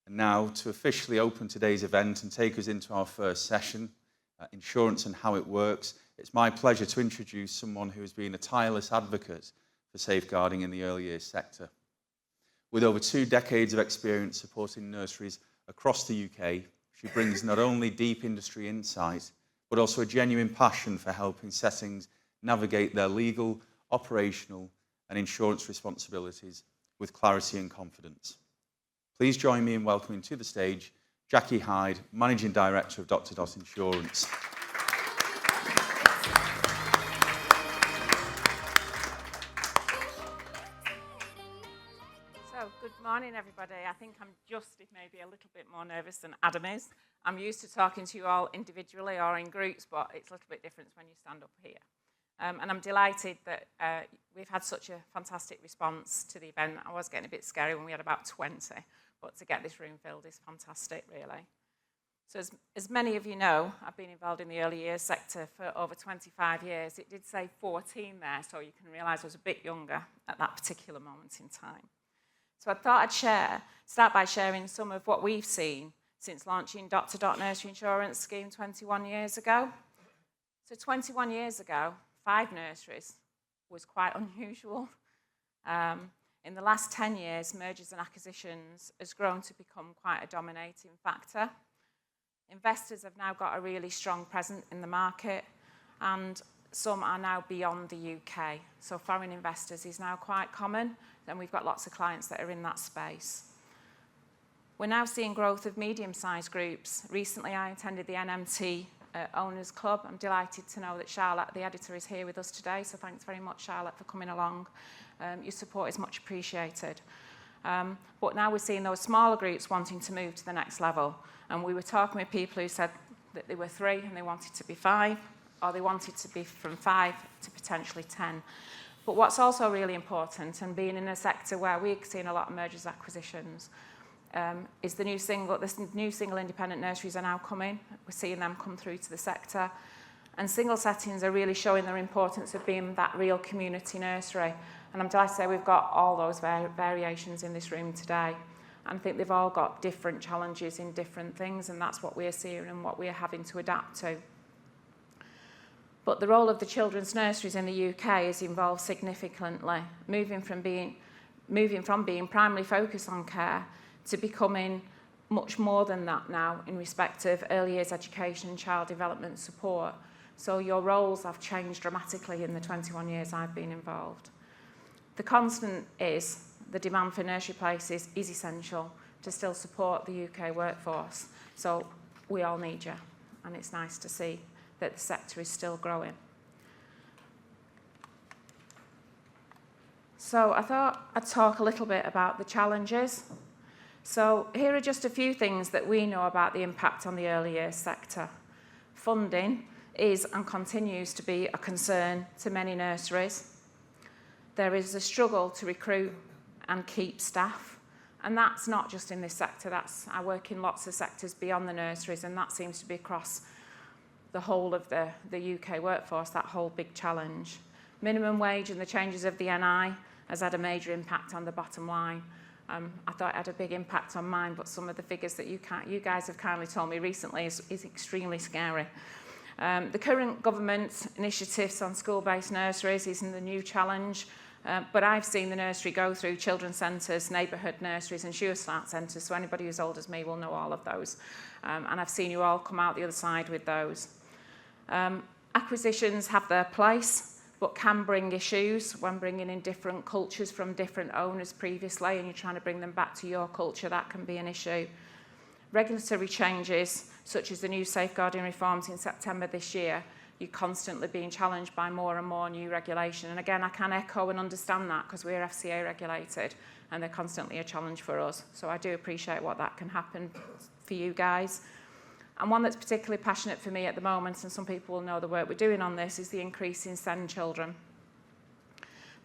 And now, to officially open today's event and take us into our first session, Insurance and How It Works, it's my pleasure to introduce someone who has been a tireless advocate for safeguarding in the early years sector. With over 2 decades of experience supporting nurseries across the UK, she brings not only deep industry insight, but also a genuine passion for helping settings navigate their legal, operational, and insurance responsibilities with clarity and confidence. Please join me in welcoming to the stage Jackie Hyde, Managing Director of Dr. Dot Insurance. Good morning, everybody. I think I'm just maybe a little bit more nervous than Adam is. I'm used to talking to you all individually or in groups, but it's a little bit different when you stand up here. And I'm delighted that we've had such a fantastic response to the event. I was getting a bit scary when we had about 20, but to get this room filled is fantastic, really. So as many of you know, I've been involved in the early years sector for over 25 years. It did say 14 there, so you can realise I was a bit younger at that particular moment in time. So I thought I'd start by sharing some of what we've seen since launching Dr. Dot Nursery Insurance Scheme 21 years ago. So 21 years ago, 5 nurseries was quite unusual. In the last 10 years, mergers and acquisitions has grown to become quite a dominating factor. Investors have now got a really strong presence in the market, and some are now beyond the UK. So foreign investors is now quite common, and we've got lots of clients that are in that space. We're now seeing growth of medium-sized groups. Recently, I attended the NMT Owners Club. I'm delighted to know that Charlotte, the editor, is here with us today, so thanks very much, Charlotte, for coming along. Your support is much appreciated. But now we're seeing those smaller groups wanting to move to the next level. And we were talking with people who said that they were 3 and they wanted to be 5, or they wanted to be from 5 to potentially 10. But what's also really important, and being in a sector where we're seeing a lot of mergers and acquisitions, is the new single independent nurseries are now coming. We're seeing them come through to the sector. And single settings are really showing their importance of being that real community nursery. And I'm delighted to say we've got all those variations in this room today. And I think they've all got different challenges in different things, and that's what we're seeing and what we're having to adapt to. But the role of the children's nurseries in the UK has evolved significantly, moving from being primarily focused on care to becoming much more than that now in respect of early years education and child development support. So your roles have changed dramatically in the 21 years I've been involved. The constant is the demand for nursery places is essential to still support the UK workforce. So we all need you, and it's nice to see that the sector is still growing. So I thought I'd talk a little bit about the challenges. So here are just a few things that we know about the impact on the early years sector. Funding is and continues to be a concern to many nurseries. There is a struggle to recruit and keep staff, and that's not just in this sector. I work in lots of sectors beyond the nurseries, and that seems to be across the whole of the UK workforce, that whole big challenge. Minimum wage and the changes of the NI has had a major impact on the bottom line. I thought it had a big impact on mine, but some of the figures that you guys have kindly told me recently is extremely scary. The current government initiatives on school-based nurseries is the new challenge, but I've seen the nursery go through children's centres, neighbourhood nurseries and sure start centres, so anybody who's old as me will know all of those. And I've seen you all come out the other side with those. Acquisitions have their place, but can bring issues when bringing in different cultures from different owners previously, and you're trying to bring them back to your culture. That can be an issue. Regulatory changes, such as the new safeguarding reforms in September this year, you're constantly being challenged by more and more new regulation. And again, I can echo and understand that because we're FCA regulated, and they're constantly a challenge for us. So I do appreciate what that can happen for you guys. And one that's particularly passionate for me at the moment, and some people will know the work we're doing on this, is the increase in SEND children,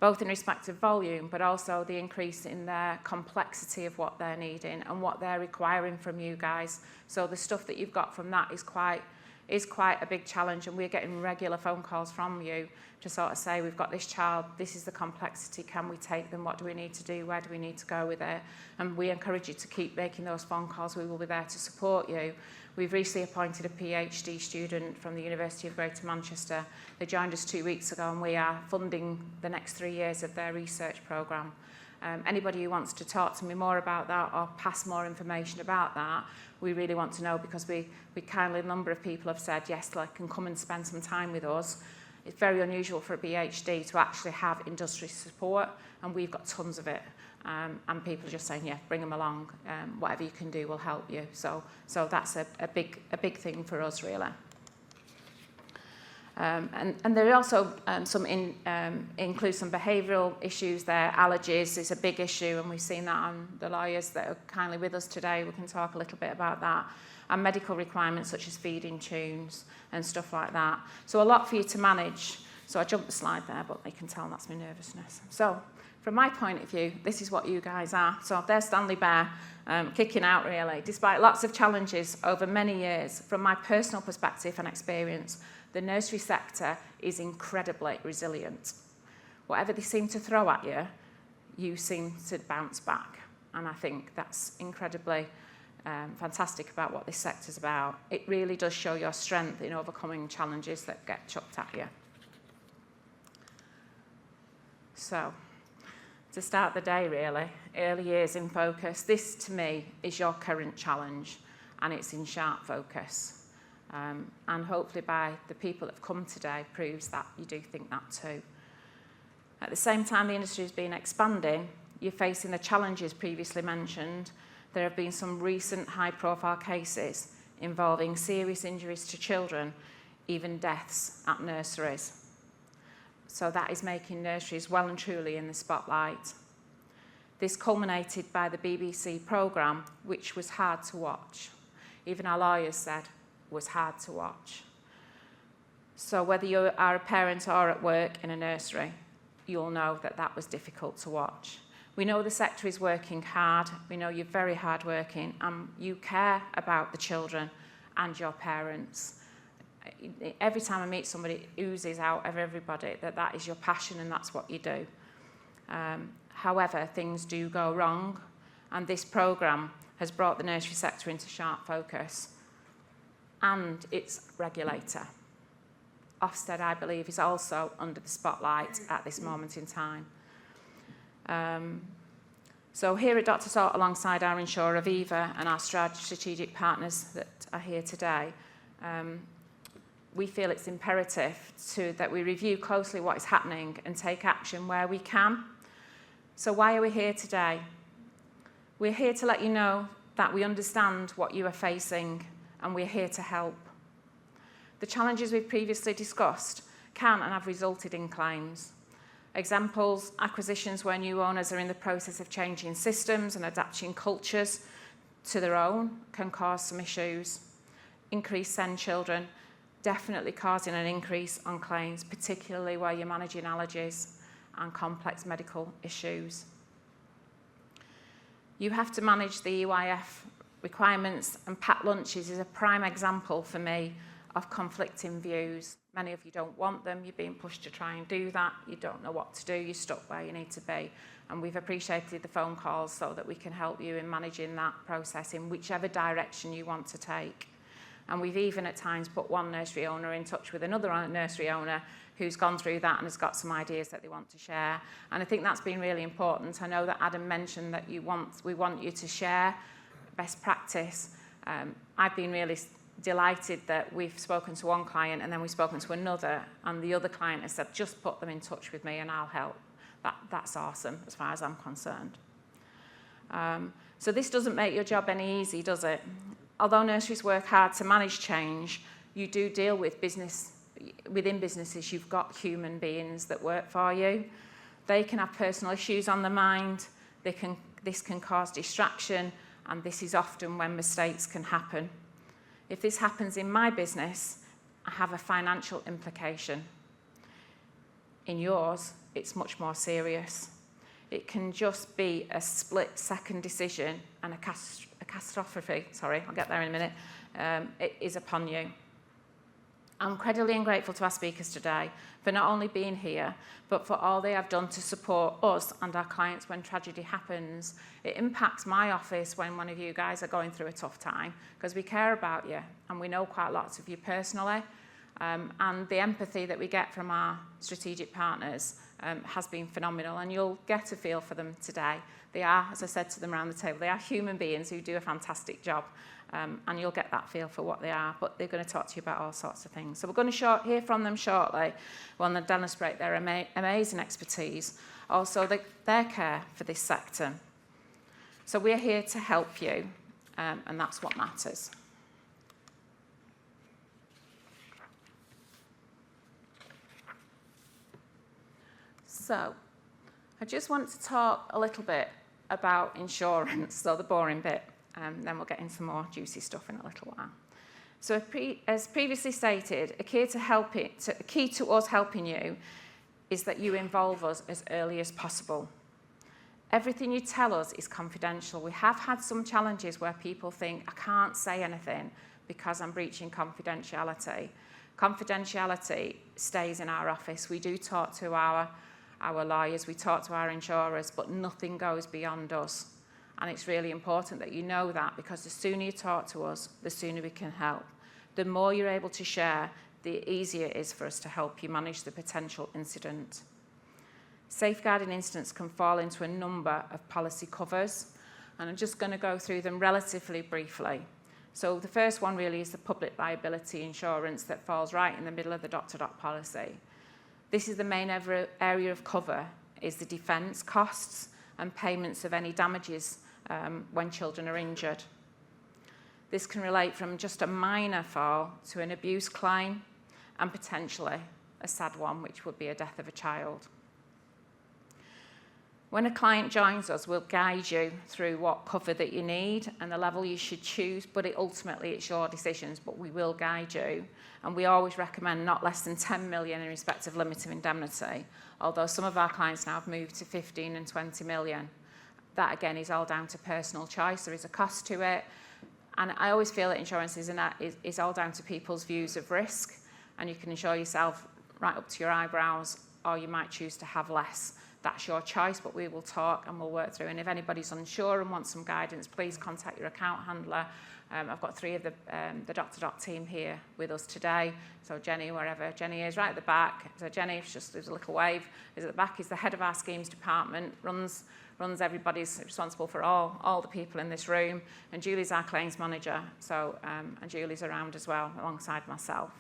both in respect of volume, but also the increase in their complexity of what they're needing and what they're requiring from you guys. So the stuff that you've got from that is quite is quite a big challenge, and we're getting regular phone calls from you to sort of say, we've got this child, this is the complexity, can we take them, what do we need to do, where do we need to go with it? And we encourage you to keep making those phone calls. We will be there to support you. We've recently appointed a PhD student from the University of Greater Manchester. They joined us 2 weeks ago, and we are funding the next 3 years of their research programme. Anybody who wants to talk to me more about that or pass more information about that, we really want to know, because we kindly, a number of people have said, yes, they can come and spend some time with us. It's very unusual for a PhD to actually have industry support, and we've got tons of it. And people are just saying, yeah, bring them along. Whatever you can do will help you. So that's a big thing for us, really. And there are also include some behavioural issues there. Allergies is a big issue, and we've seen that on the lawyers that are kindly with us today. We can talk a little bit about that. And medical requirements such as feeding tunes and stuff like that. So a lot for you to manage. So I jumped the slide there, but you can tell that's my nervousness. So from my point of view, this is what you guys are. So there's Stanley Bear kicking out, really. Despite lots of challenges over many years, from my personal perspective and experience, the nursery sector is incredibly resilient. Whatever they seem to throw at you, you seem to bounce back. And I think that's incredibly fantastic about what this sector's about. It really does show your strength in overcoming challenges that get chucked at you. So, to start the day, really, early years in focus. This, to me, is your current challenge, and it's in sharp focus. And hopefully by the people that have come today proves that you do think that too. At the same time the industry has been expanding, you're facing the challenges previously mentioned. There have been some recent high-profile cases involving serious injuries to children, even deaths at nurseries. So that is making nurseries well and truly in the spotlight. This culminated by the BBC programme, which was hard to watch. Even our lawyers said was hard to watch. So whether you are a parent or at work in a nursery, you'll know that that was difficult to watch. We know the sector is working hard. We know you're very hardworking, and you care about the children and your parents. Every time I meet somebody, it oozes out of everybody that is your passion and that's what you do. However, things do go wrong, and this programme has brought the nursery sector into sharp focus, and its regulator. Ofsted, I believe, is also under the spotlight at this moment in time. So here at Dr. Salt, alongside our insurer Aviva and our strategic partners that are here today, we feel it's imperative that we review closely what is happening and take action where we can. So why are we here today? We're here to let you know that we understand what you are facing, and we're here to help. The challenges we've previously discussed can and have resulted in claims. Examples, acquisitions where new owners are in the process of changing systems and adapting cultures to their own can cause some issues. Increased send children, definitely causing an increase on claims, particularly where you're managing allergies and complex medical issues. You have to manage the EYF requirements, and packed lunches is a prime example for me of conflicting views. Many of you don't want them, you're being pushed to try and do that, you don't know what to do, you're stuck where you need to be. And we've appreciated the phone calls so that we can help you in managing that process in whichever direction you want to take. And we've even at times put one nursery owner in touch with another nursery owner who's gone through that and has got some ideas that they want to share. And I think that's been really important. I know that Adam mentioned that we want you to share best practice. I've been really delighted that we've spoken to one client and then we've spoken to another, and the other client has said, just put them in touch with me and I'll help. That's awesome as far as I'm concerned. So this doesn't make your job any easy, does it? Although nurseries work hard to manage change, you do deal with within businesses, you've got human beings that work for you. They can have personal issues on their mind, this can cause distraction, and this is often when mistakes can happen. If this happens in my business, I have a financial implication. In yours, it's much more serious. It can just be a split-second decision, and a catastrophe, sorry, I'll get there in a minute, it is upon you. I'm incredibly grateful to our speakers today for not only being here, but for all they have done to support us and our clients when tragedy happens. It impacts my office when one of you guys are going through a tough time, because we care about you and we know quite lots of you personally. And the empathy that we get from our strategic partners has been phenomenal, and you'll get a feel for them today. They are, as I said to them around the table, they are human beings who do a fantastic job, and you'll get that feel for what they are, but they're going to talk to you about all sorts of things. So we're going to hear from them shortly when they demonstrate their amazing expertise, also their care for this sector. So we're here to help you, and that's what matters. So I just want to talk a little bit about insurance, so the boring bit, and then we'll get into some more juicy stuff in a little while. So as previously stated, a key to us helping you is that you involve us as early as possible. Everything you tell us is confidential. We have had some challenges where people think, I can't say anything because I'm breaching confidentiality. Confidentiality stays in our office. We do talk to our lawyers, we talk to our insurers, but nothing goes beyond us. And it's really important that you know that, because the sooner you talk to us, the sooner we can help. The more you're able to share, the easier it is for us to help you manage the potential incident. Safeguarding incidents can fall into a number of policy covers, and I'm just going to go through them relatively briefly. So the first one really is the public liability insurance that falls right in the middle of the dot-to-dot policy. This is the main area of cover, is the defence costs and payments of any damages when children are injured. This can relate from just a minor fall to an abuse claim, and potentially a sad one, which would be a death of a child. When a client joins us, we'll guide you through what cover that you need and the level you should choose, but ultimately it's your decisions, but we will guide you. And we always recommend not less than 10 million in respect of limit of indemnity, although some of our clients now have moved to 15 and 20 million. That again is all down to personal choice. There is a cost to it. And I always feel that insurance is all down to people's views of risk, and you can insure yourself right up to your eyebrows, or you might choose to have less. That's your choice, but we will talk and we'll work through. And if anybody's unsure and wants some guidance, please contact your account handler. I've got 3 of the dot-to-dot team here with us today. So Jenny, wherever Jenny is, right at the back. So Jenny, just there's a little wave, is at the back, is the head of our schemes department, runs everybody's responsible for all the people in this room. And Julie's our claims manager, so and Julie's around as well, alongside myself.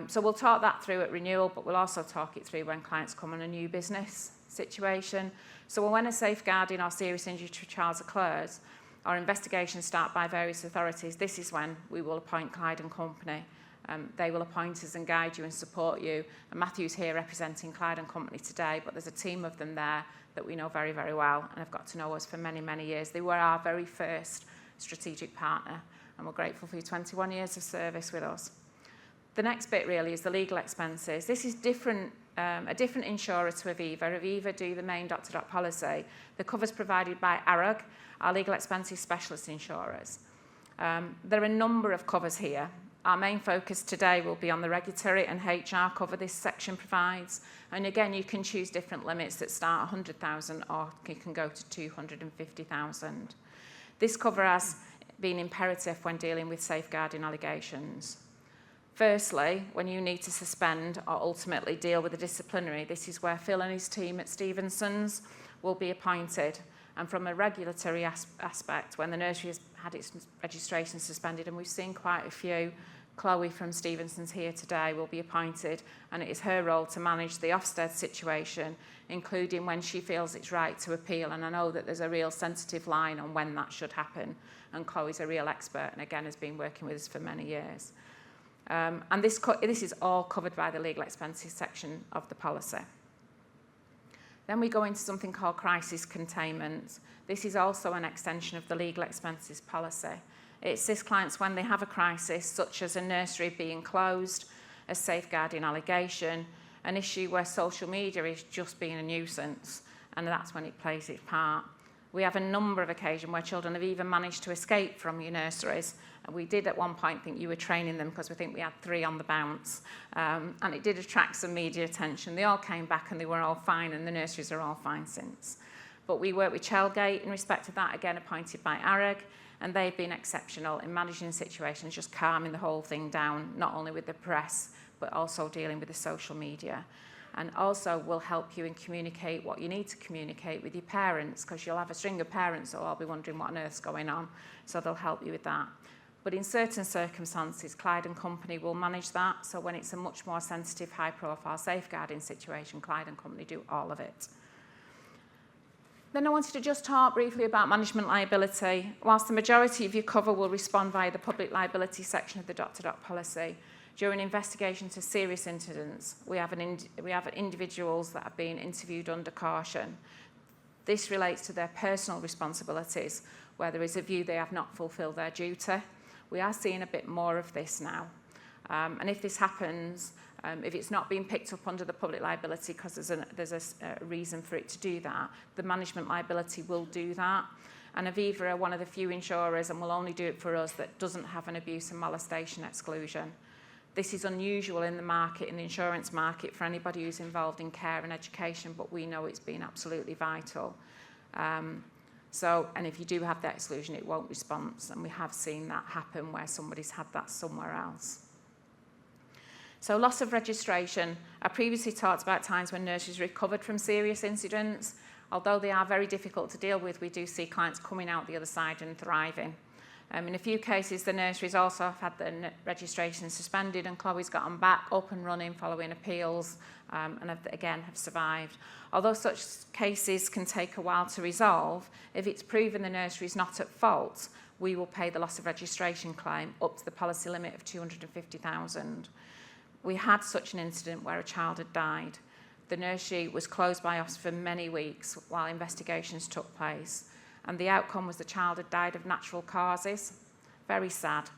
So we'll talk that through at renewal, but we'll also talk it through when clients come on a new business situation. So when a safeguarding or serious injury to a child occurs, or investigations start by various authorities, this is when we will appoint Hyde and Company. They will appoint us and guide you and support you. And Matthew's here representing Clyde and Company today, but there's a team of them there that we know very, very well and have got to know us for many, many years. They were our very first strategic partner, and we're grateful for your 21 years of service with us. The next bit really is the legal expenses. This is a different insurer to Aviva. Aviva do the main dot-to-dot policy. The cover's provided by ARAG, our legal expenses specialist insurers. There are a number of covers here. Our main focus today will be on the regulatory and HR cover this section provides. And again, you can choose different limits that start at 100,000 or you can go to 250,000. This cover has been imperative when dealing with safeguarding allegations. Firstly, when you need to suspend or ultimately deal with a disciplinary, this is where Phil and his team at Stevenson's will be appointed. And from a regulatory aspect, when the nursery has had its registration suspended, and we've seen quite a few, Chloe from Stevenson's here today will be appointed, and it is her role to manage the Ofsted situation, including when she feels it's right to appeal. And I know that there's a real sensitive line on when that should happen, and Chloe's a real expert and again has been working with us for many years. And this is all covered by the legal expenses section of the policy. Then we go into something called crisis containment. This is also an extension of the legal expenses policy. It assists clients when they have a crisis, such as a nursery being closed, a safeguarding allegation, an issue where social media is just being a nuisance, and that's when it plays its part. We have a number of occasions where children have even managed to escape from your nurseries. And we did at one point think you were training them because we think we had 3 on the bounce. And it did attract some media attention. They all came back and they were all fine, and the nurseries are all fine since. But we work with Chelgate in respect to that, again appointed by ARAG, and they've been exceptional in managing situations, just calming the whole thing down, not only with the press, but also dealing with the social media. And also will help you in communicate what you need to communicate with your parents, because you'll have a string of parents that will all be wondering what on earth's going on, so they'll help you with that. But in certain circumstances, Clyde and Company will manage that, so when it's a much more sensitive, high-profile safeguarding situation, Clyde and Company do all of it. Then I wanted to just talk briefly about management liability. Whilst the majority of your cover will respond via the public liability section of the dot-to-dot policy, during investigations of serious incidents, we have individuals that have been interviewed under caution. This relates to their personal responsibilities, where there is a view they have not fulfilled their duty. We are seeing a bit more of this now. And if this happens, if it's not being picked up under the public liability because there's a reason for it to do that, the management liability will do that. And Aviva are one of the few insurers, and will only do it for us, that doesn't have an abuse and molestation exclusion. This is unusual in the market, in the insurance market, for anybody who's involved in care and education, but we know it's been absolutely vital. And if you do have that exclusion, it won't respond, and we have seen that happen where somebody's had that somewhere else. So loss of registration. I previously talked about times when nurseries recovered from serious incidents. Although they are very difficult to deal with, we do see clients coming out the other side and thriving. In a few cases, the nurseries also have had their registration suspended, and Chloe's got them back up and running following appeals, and have survived. Although such cases can take a while to resolve, if it's proven the nursery is not at fault, we will pay the loss of registration claim up to the policy limit of $250,000. We had such an incident where a child had died. The nursery was closed by us for many weeks while investigations took place. And the outcome was the child had died of natural causes. Very sad.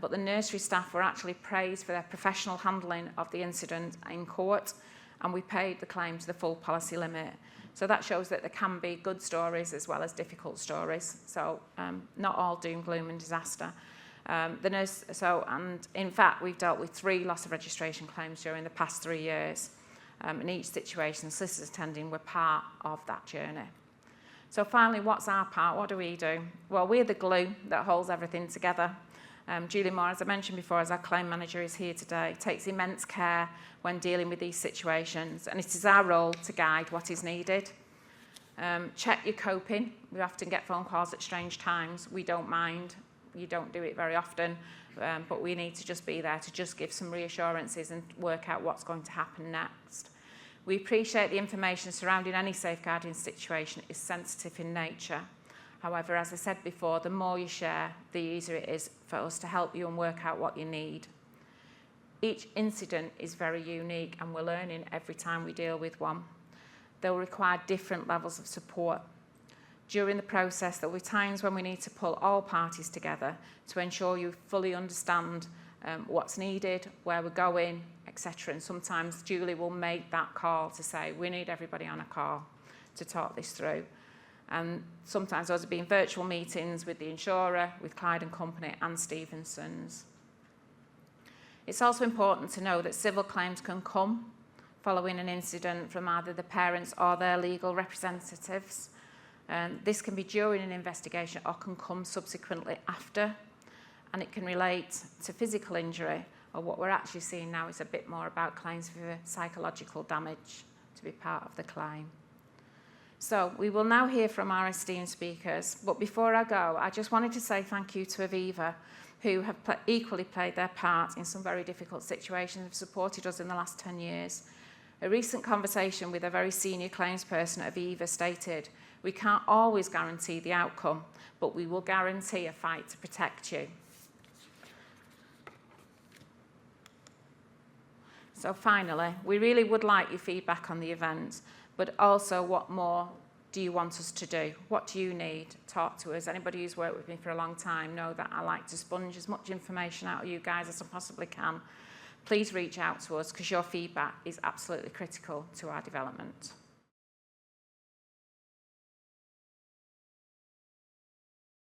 But the nursery staff were actually praised for their professional handling of the incident in court, and we paid the claim to the full policy limit. So that shows that there can be good stories as well as difficult stories. So not all doom, gloom and disaster. And in fact, we've dealt with 3 loss of registration claims during the past 3 years. In each situation, solicitors attending were part of that journey. So finally, what's our part? What do we do? Well, we're the glue that holds everything together. Julie Moore, as I mentioned before, as our claim manager, is here today, takes immense care when dealing with these situations, and it is our role to guide what is needed. Check your coping. We often get phone calls at strange times. We don't mind. You don't do it very often, but we need to just be there to just give some reassurances and work out what's going to happen next. We appreciate the information surrounding any safeguarding situation is sensitive in nature. However, as I said before, the more you share, the easier it is for us to help you and work out what you need. Each incident is very unique, and we're learning every time we deal with one. They'll require different levels of support. During the process, there will be times when we need to pull all parties together to ensure you fully understand what's needed, where we're going, etc. And sometimes Julie will make that call to say, we need everybody on a call to talk this through. And sometimes those have been virtual meetings with the insurer, with Clyde and Company and Stevenson's. It's also important to know that civil claims can come following an incident from either the parents or their legal representatives. This can be during an investigation or can come subsequently after, and it can relate to physical injury, or what we're actually seeing now is a bit more about claims for psychological damage to be part of the claim. So we will now hear from our esteemed speakers, but before I go, I just wanted to say thank you to Aviva, who have equally played their part in some very difficult situations and have supported us in the last 10 years. A recent conversation with a very senior claims person at Aviva stated, we can't always guarantee the outcome, but we will guarantee a fight to protect you. So finally, we really would like your feedback on the event, but also what more do you want us to do? What do you need? Talk to us. Anybody who's worked with me for a long time know that I like to sponge as much information out of you guys as I possibly can. Please reach out to us because your feedback is absolutely critical to our development.